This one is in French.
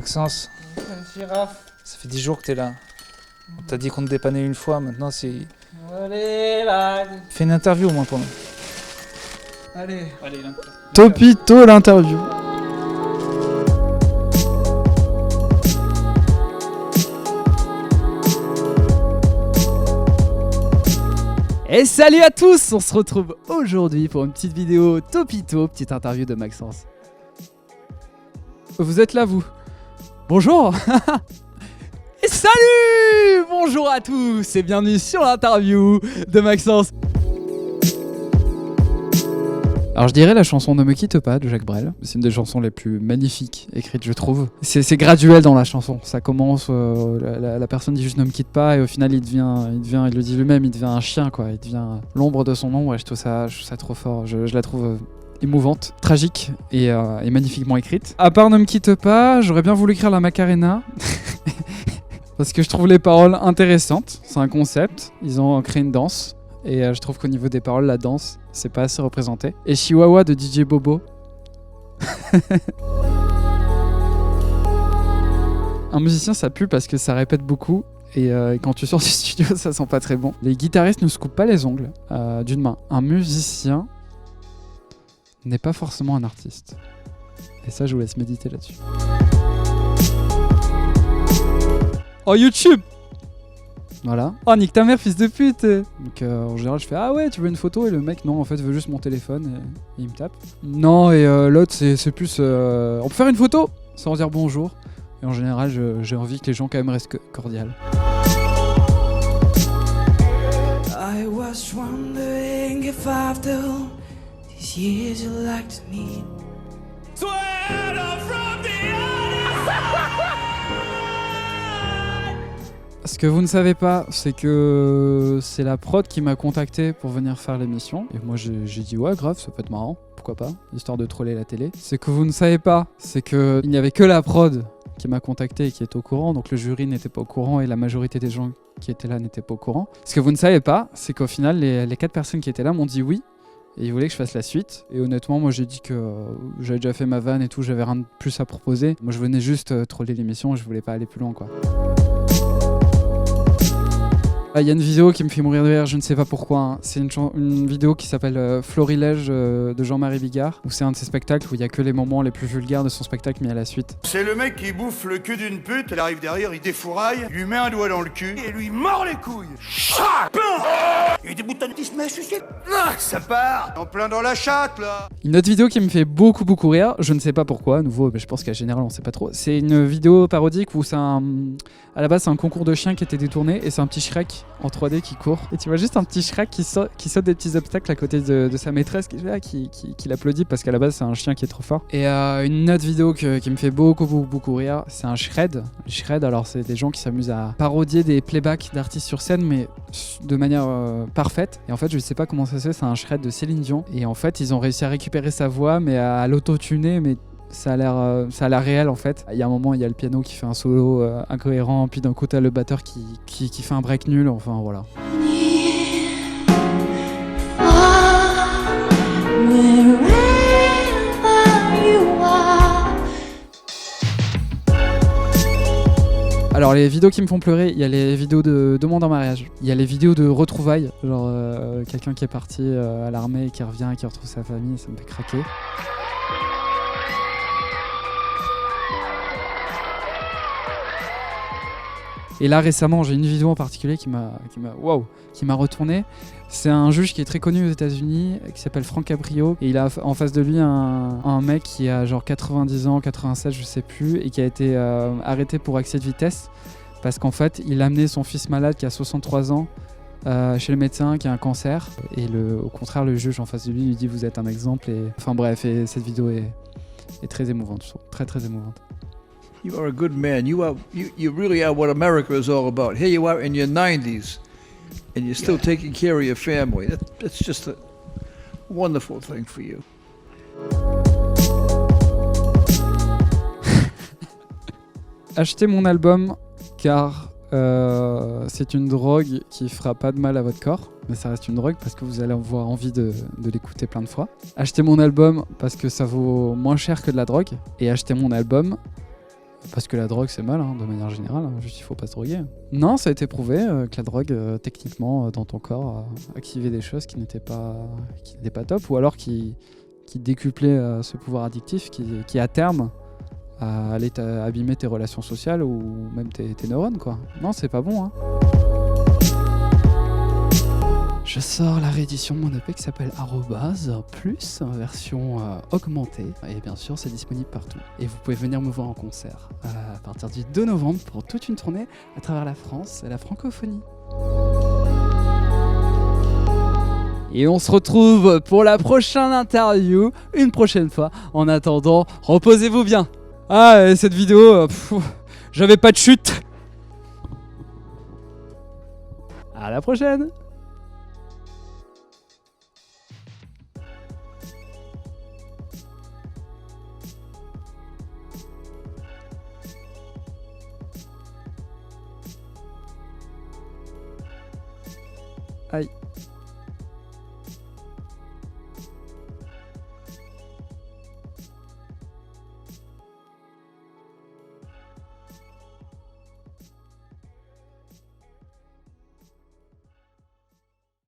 Maxence, Girafe. ça fait 10 jours que t'es là. On t'a dit qu'on te dépannait une fois, maintenant c'est... Allez là. Fais une interview au moins pour nous. Allez. Topito l'interview. Et salut à tous, on se retrouve aujourd'hui pour une petite vidéo Topito, petite interview de Maxence. Vous êtes là vous? Bonjour. Et salut! Bonjour à tous et bienvenue sur l'interview de Maxence. Alors je dirais la chanson Ne me quitte pas de Jacques Brel. C'est une des chansons les plus magnifiques écrites je trouve. C'est graduel dans la chanson. Ça commence, la personne dit juste ne me quitte pas et au final il le dit lui-même, il devient un chien quoi. Il devient l'ombre de son ombre et je trouve ça trop fort. Je la trouve émouvante, tragique et magnifiquement écrite. À part Ne me quitte pas, j'aurais bien voulu écrire la Macarena. Parce que je trouve les paroles intéressantes. C'est un concept. Ils ont créé une danse. Et je trouve qu'au niveau des paroles, la danse, c'est pas assez représenté. Et Chihuahua de DJ Bobo. Un musicien, ça pue parce que ça répète beaucoup. Et quand tu sors du studio, ça sent pas très bon. Les guitaristes ne se coupent pas les ongles d'une main. Un musicien n'est pas forcément un artiste. Et ça, je vous laisse méditer là-dessus. Oh, YouTube! Voilà. Oh, nique ta mère, fils de pute! Donc, en général, je fais ah ouais, tu veux une photo? Et le mec, non, en fait, veut juste mon téléphone et il me tape. Non, et l'autre, c'est plus on peut faire une photo sans dire bonjour. Et en général, j'ai envie que les gens, quand même, restent cordiales. I was wondering if after these years you liked me. Ce que vous ne savez pas, c'est que c'est la prod qui m'a contacté pour venir faire l'émission. Et moi j'ai dit ouais grave, ça peut être marrant, pourquoi pas, histoire de troller la télé. Ce que vous ne savez pas, c'est qu'il n'y avait que la prod qui m'a contacté et qui est au courant. Donc le jury n'était pas au courant et la majorité des gens qui étaient là n'étaient pas au courant. Ce que vous ne savez pas, c'est qu'au final les 4 personnes qui étaient là m'ont dit oui. Et ils voulaient que je fasse la suite. Et honnêtement, moi j'ai dit que j'avais déjà fait ma vanne et tout, j'avais rien de plus à proposer. Moi je venais juste troller l'émission et je voulais pas aller plus loin quoi. Il y a une vidéo qui me fait mourir de rire, je ne sais pas pourquoi. Hein. C'est une vidéo qui s'appelle Florilège de Jean-Marie Bigard, où c'est un de ses spectacles où il n'y a que les moments les plus vulgaires de son spectacle mis à la suite. C'est le mec qui bouffe le cul d'une pute, elle arrive derrière, il défouraille, lui met un doigt dans le cul et lui mord les couilles. Il des boutons qui se met à sucer. Ça part en plein dans la chatte là. Une autre vidéo qui me fait beaucoup rire, je ne sais pas pourquoi, à nouveau, je pense qu'à général on sait pas trop. C'est une vidéo parodique où à la base c'est un concours de chiens qui était détourné et c'est un petit Shrek en 3D qui court. Et tu vois juste un petit Shrek qui saute des petits obstacles à côté de sa maîtresse qui l'applaudit parce qu'à la base c'est un chien qui est trop fort. Et une autre vidéo qui me fait beaucoup rire, c'est un shred. Le shred, alors c'est des gens qui s'amusent à parodier des playbacks d'artistes sur scène mais de manière parfaite. Et en fait je sais pas comment ça se fait, c'est un shred de Céline Dion. Et en fait ils ont réussi à récupérer sa voix mais à l'auto-tuner mais ça a l'air réel en fait. Il y a un moment, il y a le piano qui fait un solo incohérent, puis d'un coup t'as le batteur qui fait un break nul, enfin voilà. Alors les vidéos qui me font pleurer, il y a les vidéos de demande en mariage, il y a les vidéos de retrouvailles, genre quelqu'un qui est parti à l'armée et qui revient et qui retrouve sa famille, ça me fait craquer. Et là récemment j'ai une vidéo en particulier qui m'a retourné. C'est un juge qui est très connu aux États-Unis qui s'appelle Frank Caprio et il a en face de lui un mec qui a genre 90 ans, 87 je sais plus et qui a été arrêté pour excès de vitesse parce qu'en fait il a amené son fils malade qui a 63 ans chez le médecin qui a un cancer et au contraire le juge en face de lui dit vous êtes un exemple et enfin bref et cette vidéo est très émouvante, je trouve très émouvante. You are a good man. You really are what America is all about. Here you are in your 90s, and you're still taking care of your family. That's just a wonderful thing for you. Achetez mon album car c'est une drogue qui fera pas de mal à votre corps, mais ça reste une drogue parce que vous allez avoir envie de l'écouter plein de fois. Achetez mon album parce que ça vaut moins cher que de la drogue, et achetez mon album Parce que la drogue c'est mal, de manière générale, juste il faut pas se droguer. Non, ça a été prouvé que la drogue, techniquement, dans ton corps, activait des choses qui n'étaient pas top, ou alors qui décuplaient ce pouvoir addictif qui à terme allait abîmer tes relations sociales ou même tes neurones, quoi. Non, c'est pas bon, Je sors la réédition de mon EP qui s'appelle Arrobase Plus, version augmentée. Et bien sûr, c'est disponible partout. Et vous pouvez venir me voir en concert à partir du 2 novembre pour toute une tournée à travers la France et la francophonie. Et on se retrouve pour la prochaine interview, une prochaine fois. En attendant, reposez-vous bien. Ah, et cette vidéo, j'avais pas de chute. À la prochaine. Aïe.